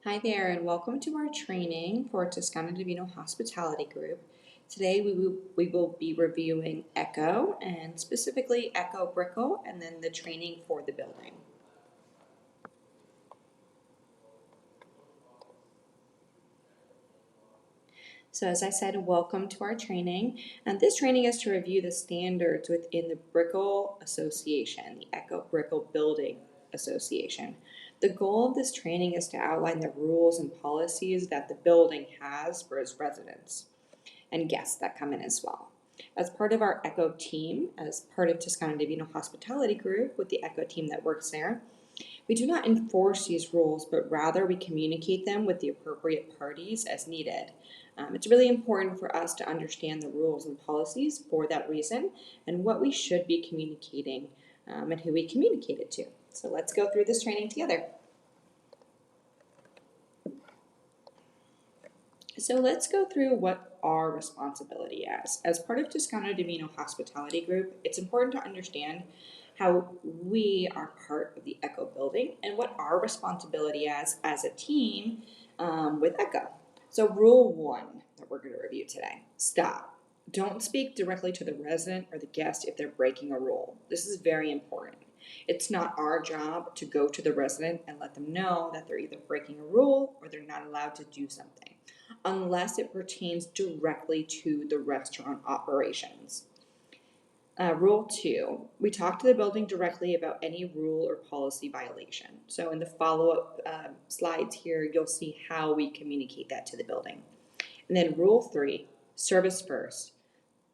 Hi there, and welcome to our training for Toscana Divino Hospitality Group. Today we will be reviewing ECHO, and specifically ECHO Brickell, and then the training for the building. So as I said, welcome to our training, and this training is to review the standards within the Brickell Association, the ECHO Brickell Building Association. The goal of this training is to outline the rules and policies that the building has for its residents and guests that come in as well. As part of our ECHO team, as part of Toscana Divino Hospitality Group with the ECHO team that works there, we do not enforce these rules, but rather we communicate them with the appropriate parties as needed. It's really important for us to understand the rules and policies for that reason and what we should be communicating and who we communicate it to. So let's go through this training together. So let's go through what our responsibility is. As part of Toscana Divino Hospitality Group, it's important to understand how we are part of the ECHO building and what our responsibility is as a team with ECHO. So rule 1 that we're going to review today, stop. Don't speak directly to the resident or the guest if they're breaking a rule. This is very important. It's not our job to go to the resident and let them know that they're either breaking a rule or they're not allowed to do something, unless it pertains directly to the restaurant operations. Rule 2, we talk to the building directly about any rule or policy violation. So in the follow-up slides here, you'll see how we communicate that to the building. And then rule 3, service first.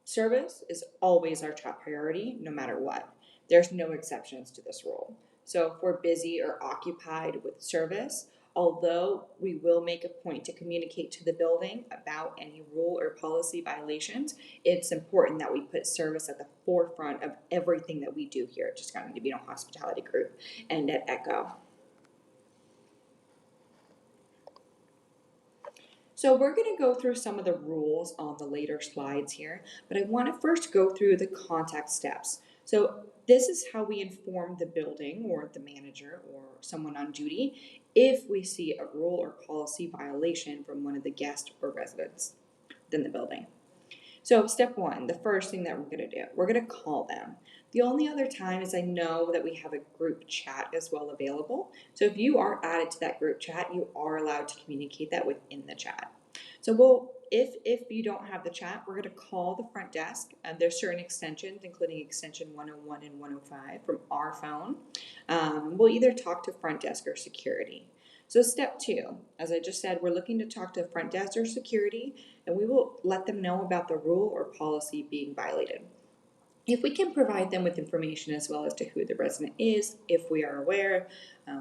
Service is always our top priority, no matter what. There's no exceptions to this rule. So if we're busy or occupied with service, although we will make a point to communicate to the building about any rule or policy violations, it's important that we put service at the forefront of everything that we do here at Toscana Divino Hospitality Group and at ECHO. So we're going to go through some of the rules on the later slides here, but I want to first go through the contact steps. So this is how we inform the building or the manager or someone on duty if we see a rule or policy violation from one of the guests or residents within the building. So step 1, the first thing that we're going to do, we're going to call them. The only other time is I know that we have a group chat as well available. So if you are added to that group chat, you are allowed to communicate that within the chat. So if you don't have the chat, we're going to call the front desk. There's certain extensions, including extension 101 and 105 from our phone. We'll either talk to front desk or security. So step 2, as I just said, we're looking to talk to front desk or security, and we will let them know about the rule or policy being violated. If we can provide them with information as well as to who the resident is, if we are aware,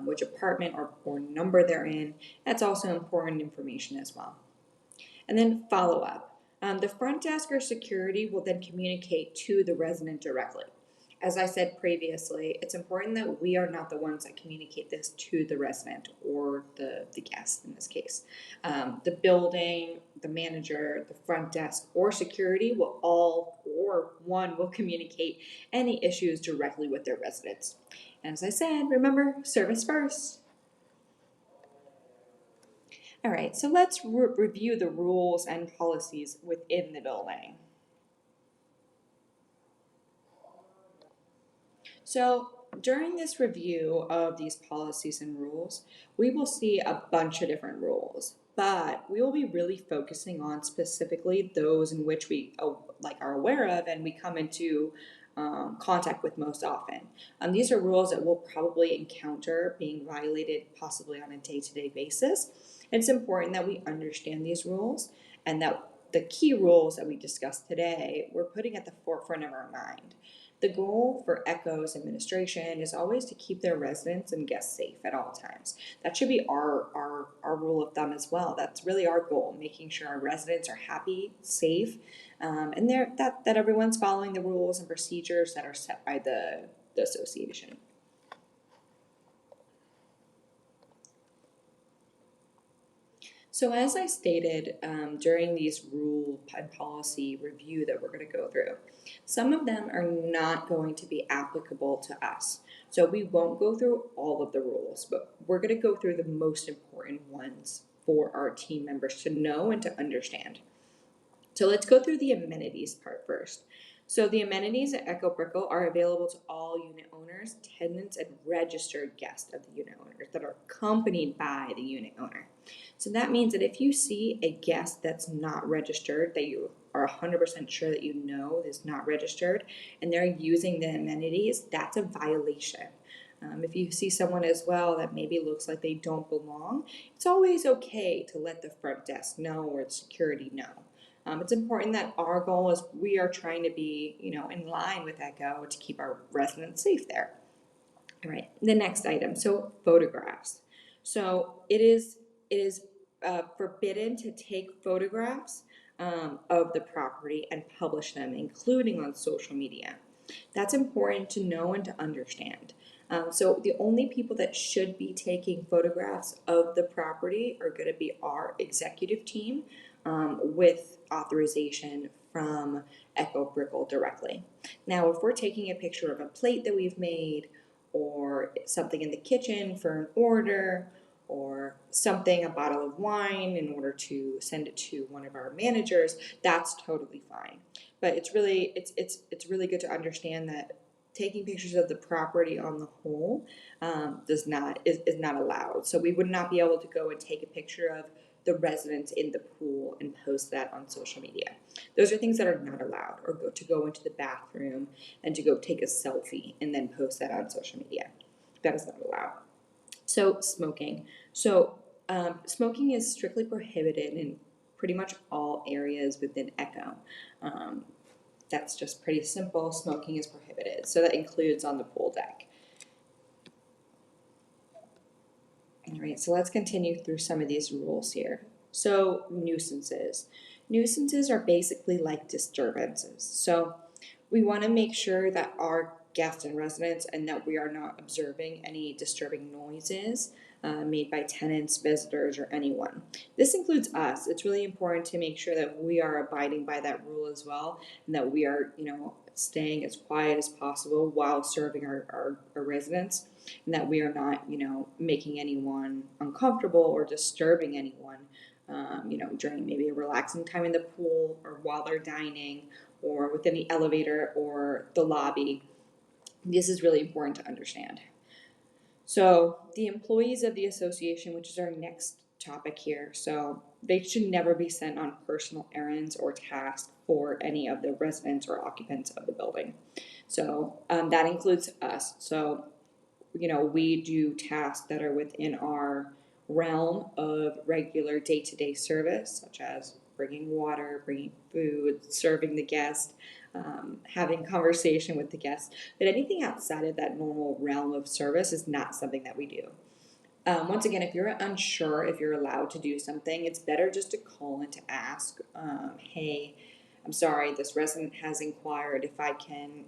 which apartment or number they're in, that's also important information as well. And then follow up. The front desk or security will then communicate to the resident directly. As I said previously, it's important that we are not the ones that communicate this to the resident or the guest in this case. The building, the manager, the front desk, or security will will communicate any issues directly with their residents. And as I said, remember, service first. All right, so let's review the rules and policies within the building. So during this review of these policies and rules, we will see a bunch of different rules, but we will be really focusing on specifically those in which we are aware of and we come into contact with most often. These are rules that we'll probably encounter being violated possibly on a day-to-day basis. It's important that we understand these rules and that the key rules that we discussed today, we're putting at the forefront of our mind. The goal for ECHO's administration is always to keep their residents and guests safe at all times. That should be our rule of thumb as well. That's really our goal, making sure our residents are happy, safe, and that everyone's following the rules and procedures that are set by the association. So, as I stated during these rule and policy review that we're going to go through, some of them are not going to be applicable to us. So, we won't go through all of the rules, but we're going to go through the most important ones for our team members to know and to understand. So let's go through the amenities part first. So the amenities at Echo Brickell are available to all unit owners, tenants, and registered guests of the unit owners that are accompanied by the unit owner. So that means that if you see a guest that's not registered, that you are 100% sure that you know is not registered, and they're using the amenities, that's a violation. If you see someone as well that maybe looks like they don't belong, it's always okay to let the front desk know or the security know. It's important that our goal is we are trying to be, in line with ECHO to keep our residents safe there. All right, the next item. So photographs. So it is forbidden to take photographs of the property and publish them, including on social media. That's important to know and to understand. So the only people that should be taking photographs of the property are going to be our executive team with authorization from Echo Brickell directly. Now, if we're taking a picture of a plate that we've made or something in the kitchen for an order or something, a bottle of wine in order to send it to one of our managers, that's totally fine. But it's really good to understand that taking pictures of the property on the whole is not allowed. So we would not be able to go and take a picture of the residents in the pool and post that on social media. Those are things that are not allowed, or to go into the bathroom and to go take a selfie and then post that on social media. That is not allowed. So smoking. Smoking is strictly prohibited in pretty much all areas within ECHO. Um, that's just pretty simple. Smoking is prohibited. So that includes on the pool deck. All right, so let's continue through some of these rules here. So nuisances. Nuisances are basically like disturbances. So we want to make sure that our guests and residents and that we are not observing any disturbing noises made by tenants, visitors, or anyone. This includes us. It's really important to make sure that we are abiding by that rule as well, and that we are, staying as quiet as possible while serving our residents, and that we are not, making anyone uncomfortable or disturbing anyone, during maybe a relaxing time in the pool or while they're dining or within the elevator or the lobby. This is really important to understand. So the employees of the association, which is our next topic here, so they should never be sent on personal errands or tasks for any of the residents or occupants of the building. So that includes us. So, we do tasks that are within our realm of regular day-to-day service, such as bringing water, bringing food, serving the guest, having conversation with the guest. But anything outside of that normal realm of service is not something that we do. Once again, if you're unsure if you're allowed to do something, it's better just to call and to ask, hey, I'm sorry, this resident has inquired if I can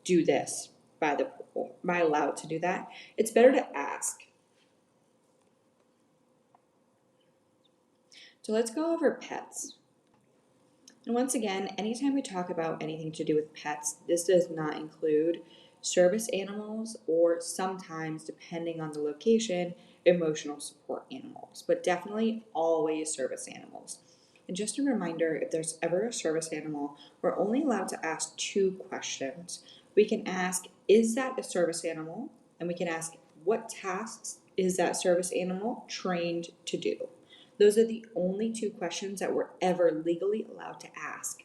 do this by the pool. Am I allowed to do that? It's better to ask. So let's go over pets. And once again, anytime we talk about anything to do with pets, this does not include service animals or sometimes, depending on the location, emotional support animals, but definitely always service animals. And just a reminder, if there's ever a service animal, we're only allowed to ask two questions. We can ask, is that a service animal? And we can ask, what tasks is that service animal trained to do? Those are the only two questions that we're ever legally allowed to ask,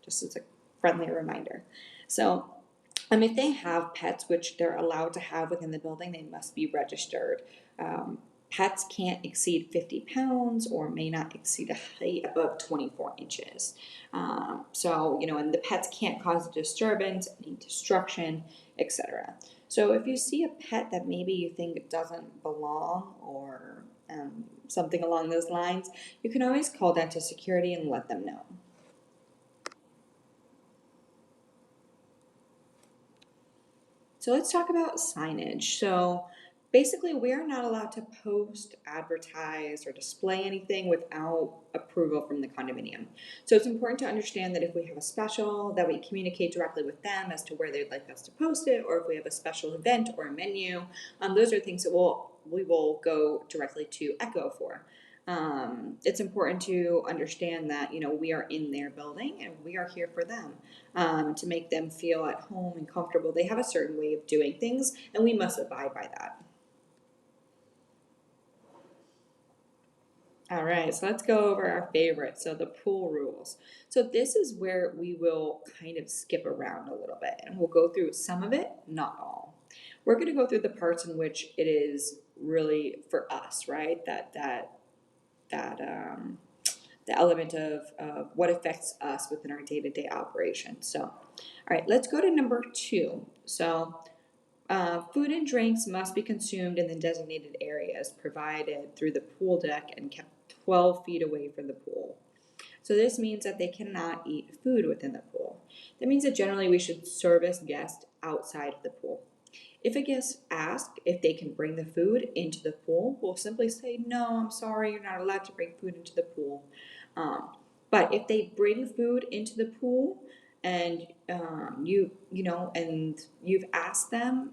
just as a friendly reminder. So, if they have pets, which they're allowed to have within the building, they must be registered. Pets can't exceed 50 pounds or may not exceed a height above 24 inches. And the pets can't cause a disturbance, any destruction, etc. So if you see a pet that maybe you think doesn't belong or something along those lines, you can always call dental security and let them know. So let's talk about signage. So Basically, we are not allowed to post, advertise, or display anything without approval from the condominium. So it's important to understand that if we have a special, that we communicate directly with them as to where they'd like us to post it, or if we have a special event or a menu. Those are things that we will go directly to Echo for. It's important to understand that we are in their building and we are here for them, to make them feel at home and comfortable. They have a certain way of doing things, and we must abide by that. All right, so let's go over our favorite. So the pool rules. So this is where we will kind of skip around a little bit and we'll go through some of it, not all. We're going to go through the parts in which it is really for us, right? That the element of what affects us within our day-to-day operation. So, all right, let's go to number 2. So food and drinks must be consumed in the designated areas provided through the pool deck and kept 12 feet away from the pool. So this means that they cannot eat food within the pool. That means that generally we should service guests outside of the pool. If a guest asks if they can bring the food into the pool, we'll simply say, no, I'm sorry, you're not allowed to bring food into the pool. Um, but if they bring food into the pool and and you've asked them,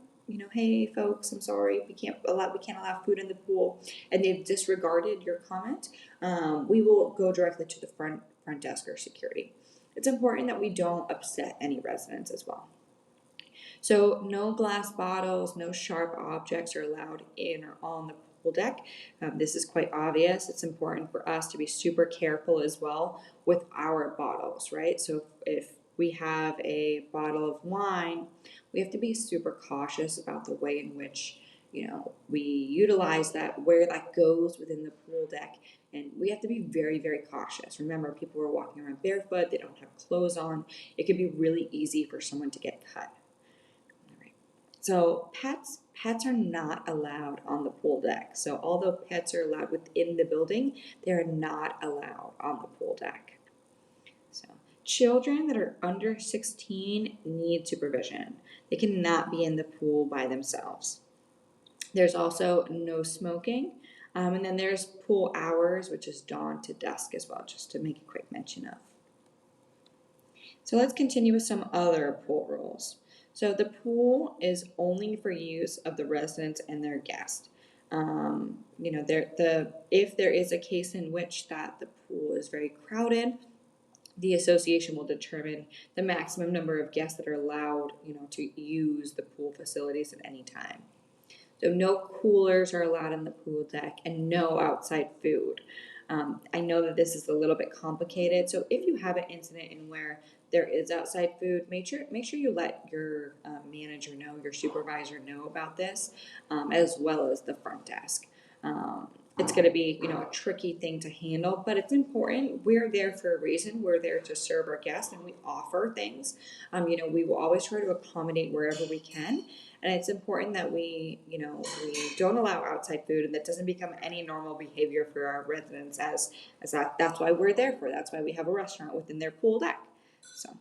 hey folks, I'm sorry, we can't allow food in the pool, and they've disregarded your comment, we will go directly to the front desk or security. It's important that we don't upset any residents as well. So no glass bottles, no sharp objects are allowed in or on the pool deck. This is quite obvious. It's important for us to be super careful as well with our bottles, right? So if we have a bottle of wine, we have to be super cautious about the way in which we utilize that, where that goes within the pool deck, and we have to be very, very cautious. Remember, people are walking around barefoot, they don't have clothes on. It can be really easy for someone to get cut. So pets are not allowed on the pool deck. So although pets are allowed within the building, they are not allowed on the pool deck. So children that are under 16 need supervision. They cannot be in the pool by themselves. There's also no smoking. And then there's pool hours, which is dawn to dusk as well, just to make a quick mention of. So let's continue with some other pool rules. So the pool is only for use of the residents and their guests. If there is a case in which that the pool is very crowded, the association will determine the maximum number of guests that are allowed, to use the pool facilities at any time. So no coolers are allowed in the pool deck and no outside food. I know that this is a little bit complicated, so if you have an incident in where there is outside food, make sure you let your manager know, your supervisor know about this, as well as the front desk. It's going to be a tricky thing to handle, but it's important. We're there for a reason. We're there to serve our guests, and we offer things. We will always try to accommodate wherever we can. And it's important that we don't allow outside food, and that doesn't become any normal behavior for our residents, as that's why we're there for. That's why we have a restaurant within their pool deck. So,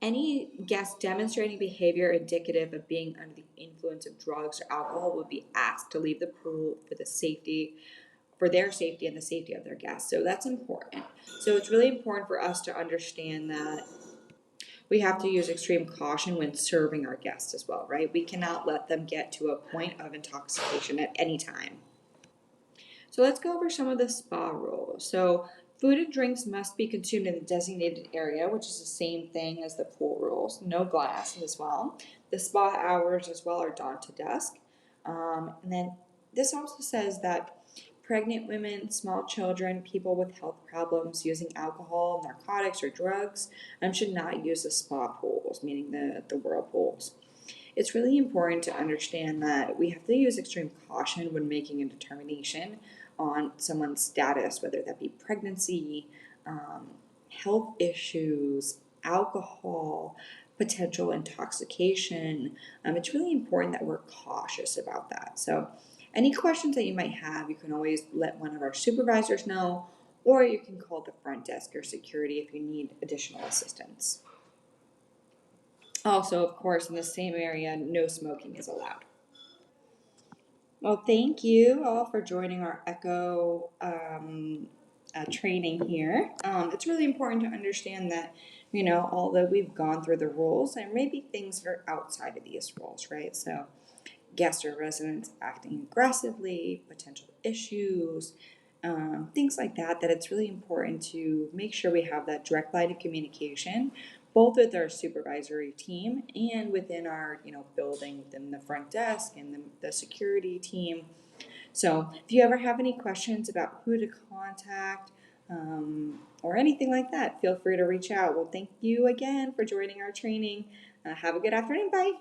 any guest demonstrating behavior indicative of being under the influence of drugs or alcohol would be asked to leave the pool for their safety and the safety of their guests. So that's important. So it's really important for us to understand that we have to use extreme caution when serving our guests as well, right? We cannot let them get to a point of intoxication at any time. So let's go over some of the spa rules. So food and drinks must be consumed in the designated area, which is the same thing as the pool rules. No glass as well. The spa hours as well are dawn to dusk. And then this also says that pregnant women, small children, people with health problems using alcohol, narcotics, or drugs should not use the spa pools, meaning the whirlpools. It's really important to understand that we have to use extreme caution when making a determination on someone's status, whether that be pregnancy, health issues, alcohol, potential intoxication. It's really important that we're cautious about that. So any questions that you might have, you can always let one of our supervisors know, or you can call the front desk or security if you need additional assistance. Also, of course, in the same area, no smoking is allowed. Well, thank you all for joining our ECHO training here. It's really important to understand that, although we've gone through the rules, there may be things that are outside of these rules, right? So, guests or residents acting aggressively, potential issues, things like that, that it's really important to make sure we have that direct line of communication, both with our supervisory team and within our, building, within the front desk and the security team. So if you ever have any questions about who to contact or anything like that, feel free to reach out. Well, thank you again for joining our training. Have a good afternoon. Bye.